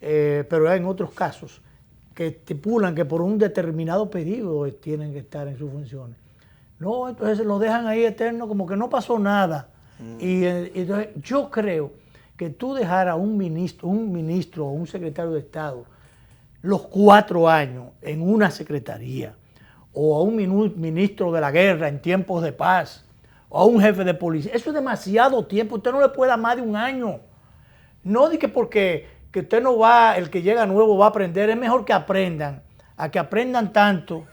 pero en otros casos, que estipulan que por un determinado periodo tienen que estar en sus funciones. No, entonces los dejan ahí eterno como que no pasó nada. Y entonces yo creo que tú dejar a un ministro o un secretario de Estado los 4 años en una secretaría, o a un ministro de la guerra en tiempos de paz, o a un jefe de policía, eso es demasiado tiempo. Usted no le puede dar más de 1 año. No di que porque que usted no va, el que llega nuevo va a aprender, es mejor que aprendan, a que aprendan tanto,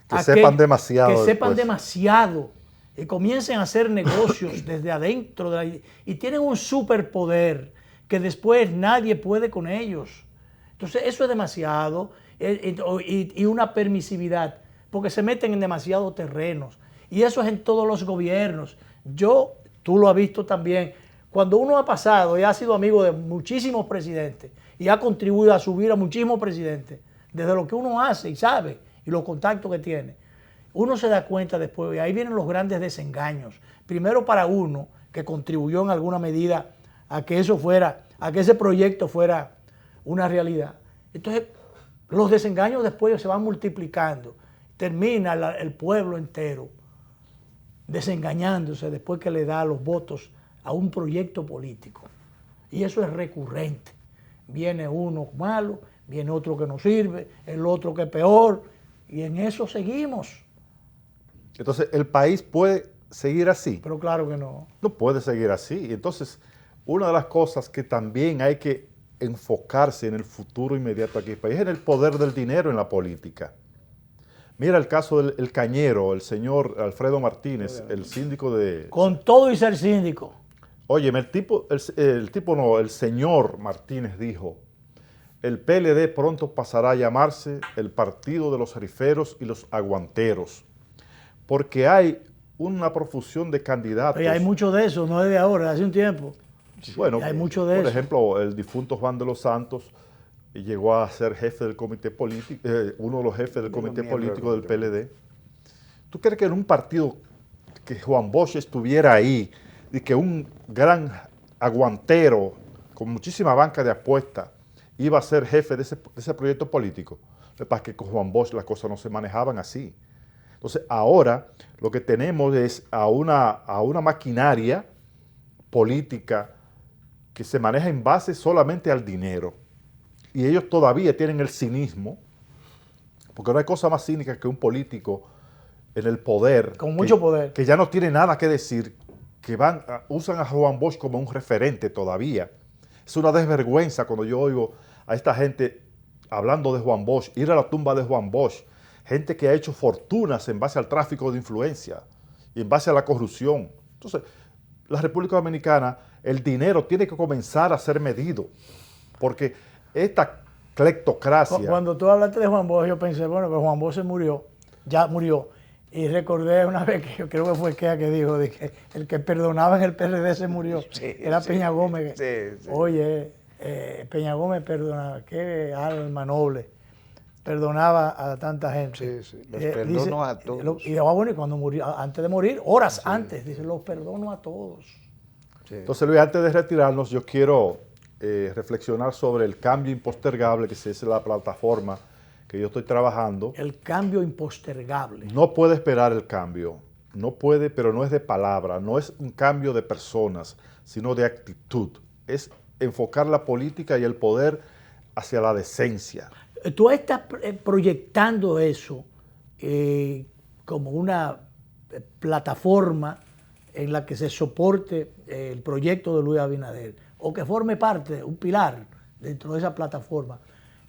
que sepan demasiado. Que sepan demasiado y comiencen a hacer negocios desde adentro y tienen un superpoder que después nadie puede con ellos. Entonces eso es demasiado y una permisividad, porque se meten en demasiados terrenos. Y eso es en todos los gobiernos. Tú lo has visto también, cuando uno ha pasado y ha sido amigo de muchísimos presidentes y ha contribuido a subir a muchísimos presidentes, desde lo que uno hace y sabe y los contactos que tiene, uno se da cuenta después, y ahí vienen los grandes desengaños. Primero para uno, que contribuyó en alguna medida a que ese proyecto fuera una realidad. Entonces, los desengaños después se van multiplicando. Termina el pueblo entero desengañándose después que le da los votos a un proyecto político. Y eso es recurrente. Viene uno malo, viene otro que no sirve, el otro que es peor, y en eso seguimos. Entonces, ¿el país puede seguir así? Pero claro que no. No puede seguir así. Entonces, una de las cosas que también hay que enfocarse en el futuro inmediato aquí en el país es en el poder del dinero en la política. Mira el caso del el cañero, el señor Alfredo Martínez, el síndico de... Con todo y ser síndico. Óyeme, el señor Martínez dijo, el PLD pronto pasará a llamarse el Partido de los Riferos y los Aguanteros, porque hay una profusión de candidatos. Oye, hay mucho de eso, no es de ahora, hace un tiempo. Bueno, hay mucho de por eso. ejemplo, el difunto Juan de los Santos llegó a ser jefe del comité político, uno de los jefes del comité político del PLD. ¿Tú crees que en un partido que Juan Bosch estuviera ahí y que un gran aguantero con muchísima banca de apuestas iba a ser jefe de ese proyecto político? Lo que pasa es que con Juan Bosch las cosas no se manejaban así. Entonces ahora lo que tenemos es a una maquinaria política que se maneja en base solamente al dinero. Y ellos todavía tienen el cinismo, porque no hay cosa más cínica que un político en el poder. Con mucho poder. Que ya no tiene nada que decir, que usan a Juan Bosch como un referente todavía. Es una desvergüenza cuando yo oigo a esta gente hablando de Juan Bosch, ir a la tumba de Juan Bosch, gente que ha hecho fortunas en base al tráfico de influencia y en base a la corrupción. Entonces, la República Dominicana, el dinero tiene que comenzar a ser medido, porque esta cleptocracia... Cuando tú hablaste de Juan Bosch, yo pensé, bueno, que Juan Bosch se murió, ya murió. Y recordé una vez que yo creo que fue que dijo de que el que perdonaba en el PRD se murió. Sí, era Peña Gómez. Sí. Oye, Peña Gómez perdonaba, qué alma noble. Perdonaba a tanta gente. Sí, los perdono a todos. Y bueno, y cuando murió, antes de morir, horas antes, dice, los perdono a todos. Sí. Entonces, Luis, antes de retirarnos, yo quiero reflexionar sobre el cambio impostergable, que es la plataforma que yo estoy trabajando. El cambio impostergable. No puede esperar el cambio. No puede, pero no es de palabra, no es un cambio de personas, sino de actitud. Es enfocar la política y el poder hacia la decencia. Tú estás proyectando eso como una plataforma en la que se soporte el proyecto de Luis Abinader, o que forme parte, un pilar dentro de esa plataforma.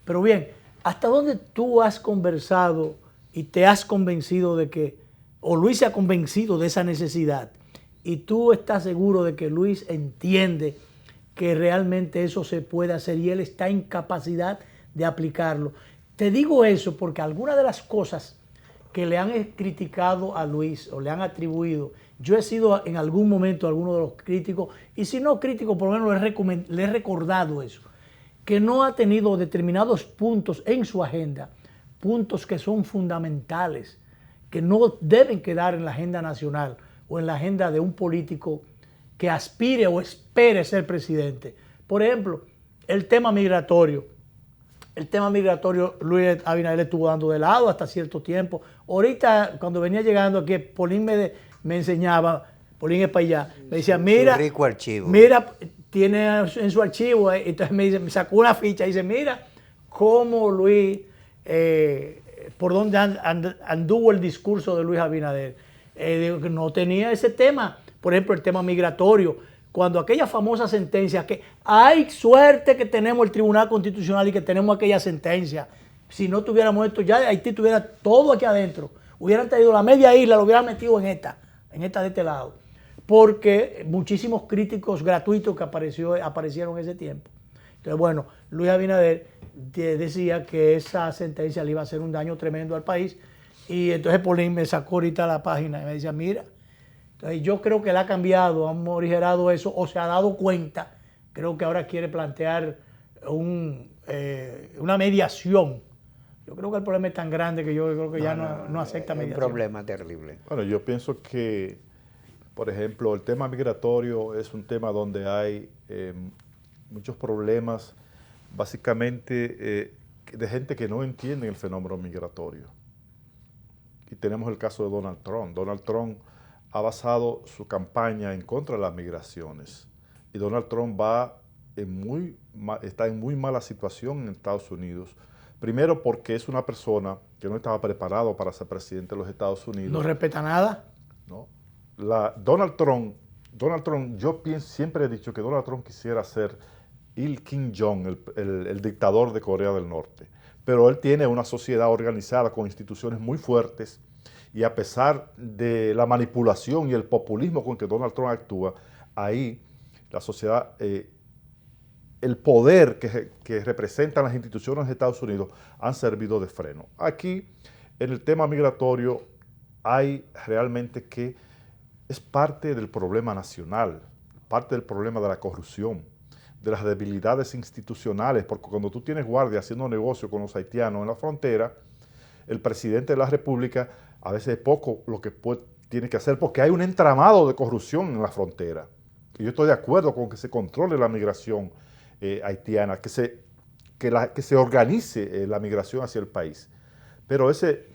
Pero bien, ¿hasta dónde tú has conversado y te has convencido de que, o Luis se ha convencido de esa necesidad, y tú estás seguro de que Luis entiende que realmente eso se puede hacer y él está en capacidad de aplicarlo? Te digo eso porque algunas de las cosas que le han criticado a Luis o le han atribuido, yo he sido en algún momento alguno de los críticos, y si no crítico, por lo menos le he recordado eso, que no ha tenido determinados puntos en su agenda, puntos que son fundamentales, que no deben quedar en la agenda nacional o en la agenda de un político que aspire o espere ser presidente. Por ejemplo, el tema migratorio. El tema migratorio, Luis Abinader estuvo dando de lado hasta cierto tiempo. Ahorita, cuando venía llegando aquí, Polín me enseñaba, Polín es para allá, me decía, mira, rico archivo. Mira, tiene en su archivo, entonces me sacó una ficha y dice, mira cómo Luis, por dónde anduvo el discurso de Luis Abinader. Digo que no tenía ese tema, por ejemplo, el tema migratorio. Cuando aquella famosa sentencia, que hay suerte que tenemos el Tribunal Constitucional y que tenemos aquella sentencia. Si no tuviéramos esto, ya Haití tuviera todo aquí adentro. Hubieran traído la media isla, lo hubieran metido en esta de este lado. Porque muchísimos críticos gratuitos que aparecieron en ese tiempo. Entonces, bueno, Luis Abinader decía que esa sentencia le iba a hacer un daño tremendo al país. Y entonces Polín me sacó ahorita la página y me decía, mira, entonces yo creo que él ha cambiado, ha morigerado eso o se ha dado cuenta. Creo que ahora quiere plantear una mediación. Yo creo que el problema es tan grande que yo creo que ya no acepta mediación. Es un problema terrible. Bueno, yo pienso que, por ejemplo, el tema migratorio es un tema donde hay muchos problemas, básicamente de gente que no entiende el fenómeno migratorio. Y tenemos el caso de Donald Trump. Donald Trump ha basado su campaña en contra de las migraciones. Y Donald Trump está en muy mala situación en Estados Unidos. Primero porque es una persona que no estaba preparado para ser presidente de los Estados Unidos. ¿No respeta nada? No. Donald Trump, yo siempre he dicho que Donald Trump quisiera ser Il Kim Jong, el dictador de Corea del Norte. pero él tiene una sociedad organizada con instituciones muy fuertes y a pesar de la manipulación y el populismo con que Donald Trump actúa, ahí la sociedad, el poder que representan las instituciones de Estados Unidos han servido de freno. Aquí, en el tema migratorio, hay realmente que es parte del problema nacional, parte del problema de la corrupción, de las debilidades institucionales, porque cuando tú tienes guardia haciendo negocio con los haitianos en la frontera, el presidente de la República a veces es poco lo que tiene que hacer, porque hay un entramado de corrupción en la frontera. Y yo estoy de acuerdo con que se controle la migración haitiana, que se organice la migración hacia el país. Pero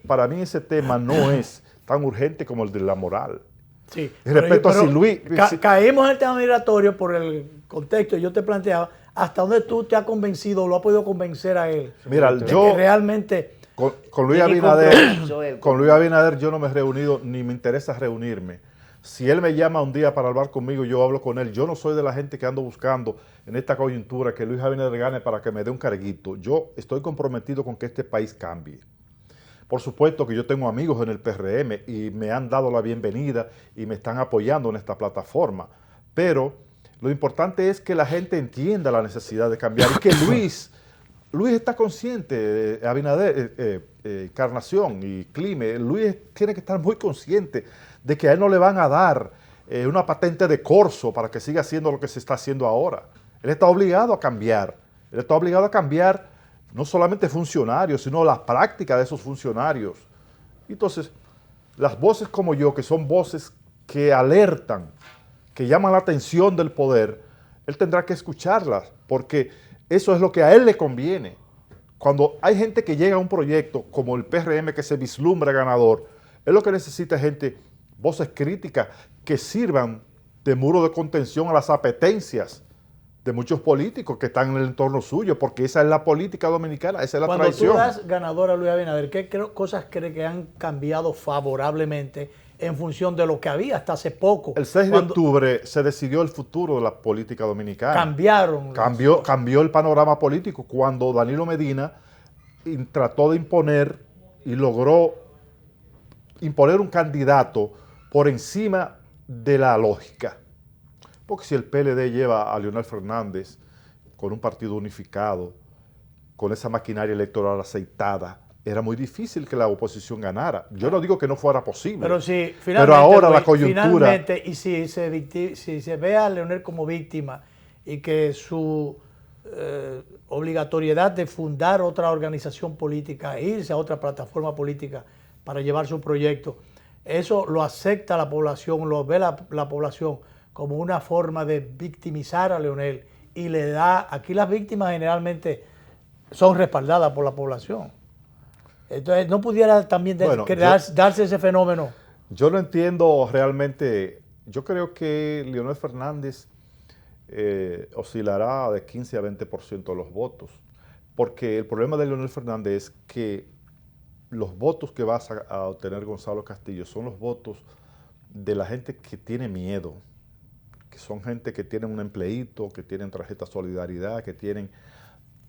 para mí ese tema no es tan urgente como el de la moral. Sí, respecto a si Luis... Caemos en el tema migratorio por el contexto. Yo te planteaba, ¿hasta dónde tú te has convencido o lo has podido convencer a él? Mira, yo... Que realmente... Con Luis Abinader yo no me he reunido, ni me interesa reunirme. Si él me llama un día para hablar conmigo, yo hablo con él. Yo no soy de la gente que ando buscando en esta coyuntura que Luis Abinader gane para que me dé un carguito. Yo estoy comprometido con que este país cambie. Por supuesto que yo tengo amigos en el PRM y me han dado la bienvenida y me están apoyando en esta plataforma. Pero lo importante es que la gente entienda la necesidad de cambiar y que Luis está consciente, Abinader, Encarnación y Clime, Luis tiene que estar muy consciente de que a él no le van a dar una patente de corso para que siga haciendo lo que se está haciendo ahora. Él está obligado a cambiar. Él está obligado a cambiar no solamente funcionarios, sino la práctica de esos funcionarios. Entonces, las voces como yo, que son voces que alertan, que llaman la atención del poder, él tendrá que escucharlas, porque eso es lo que a él le conviene. Cuando hay gente que llega a un proyecto como el PRM que se vislumbra ganador, él lo que necesita es gente, voces críticas que sirvan de muro de contención a las apetencias de muchos políticos que están en el entorno suyo, porque esa es la política dominicana, esa es la tradición. Cuando tú das ganador a Luis Abinader, ¿qué cosas crees que han cambiado favorablemente en función de lo que había hasta hace poco? El 6 de octubre se decidió el futuro de la política dominicana. Cambió el panorama político cuando Danilo Medina trató de imponer y logró imponer un candidato por encima de la lógica. Porque si el PLD lleva a Leonel Fernández con un partido unificado, con esa maquinaria electoral aceitada, era muy difícil que la oposición ganara. Yo no digo que no fuera posible. Pero si finalmente, pero ahora la coyuntura... Finalmente, y si se ve a Leonel como víctima y que su obligatoriedad de fundar otra organización política, irse a otra plataforma política para llevar su proyecto, eso lo acepta la población, lo ve la población como una forma de victimizar a Leonel y le da, aquí las víctimas generalmente son respaldadas por la población. Entonces, ¿no pudiera también darse ese fenómeno? Yo no entiendo realmente, yo creo que Leonel Fernández oscilará de 15 a 20% de los votos, porque el problema de Leonel Fernández es que los votos que vas a obtener Gonzalo Castillo son los votos de la gente que tiene miedo, que son gente que tienen un empleíto, que tienen tarjeta Solidaridad, que tienen...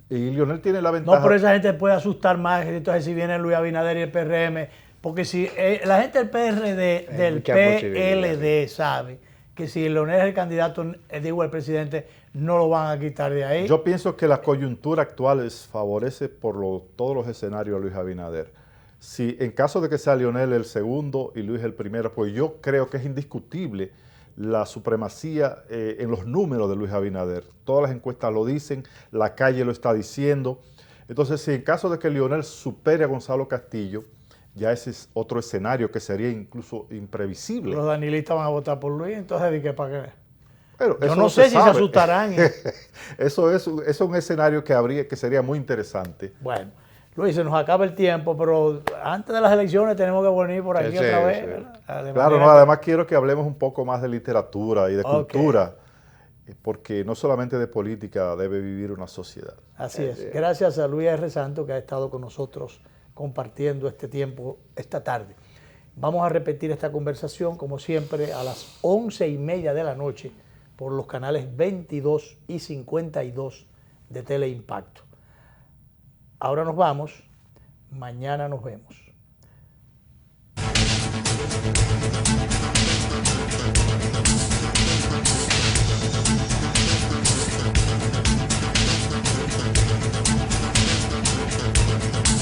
Y Leonel tiene la ventaja... No, pero esa gente puede asustar más, entonces si viene Luis Abinader y el PRM, porque si la gente del PRD, del PLD sabe que si Leonel es el candidato, digo el presidente, no lo van a quitar de ahí. Yo pienso que la coyuntura actual favorece por todos los escenarios a Luis Abinader. Si en caso de que sea Leonel el segundo y Luis el primero, pues yo creo que es indiscutible la supremacía en los números de Luis Abinader. Todas las encuestas lo dicen, la calle lo está diciendo. Entonces, si en caso de que Leonel supere a Gonzalo Castillo, ya ese es otro escenario que sería incluso imprevisible. Los danilistas van a votar por Luis, entonces ¿de qué para qué? Pero yo no sé si se asustarán. Eso es un escenario que sería muy interesante. Bueno, Luis, se nos acaba el tiempo, pero antes de las elecciones tenemos que venir por aquí otra vez. Claro, además quiero que hablemos un poco más de literatura y de cultura, porque no solamente de política debe vivir una sociedad. Así es. Gracias a Luis R. Santos, que ha estado con nosotros compartiendo este tiempo esta tarde. Vamos a repetir esta conversación, como siempre, a las 11:30 de la noche por los canales 22 y 52 de Teleimpacto. Ahora nos vamos, mañana nos vemos.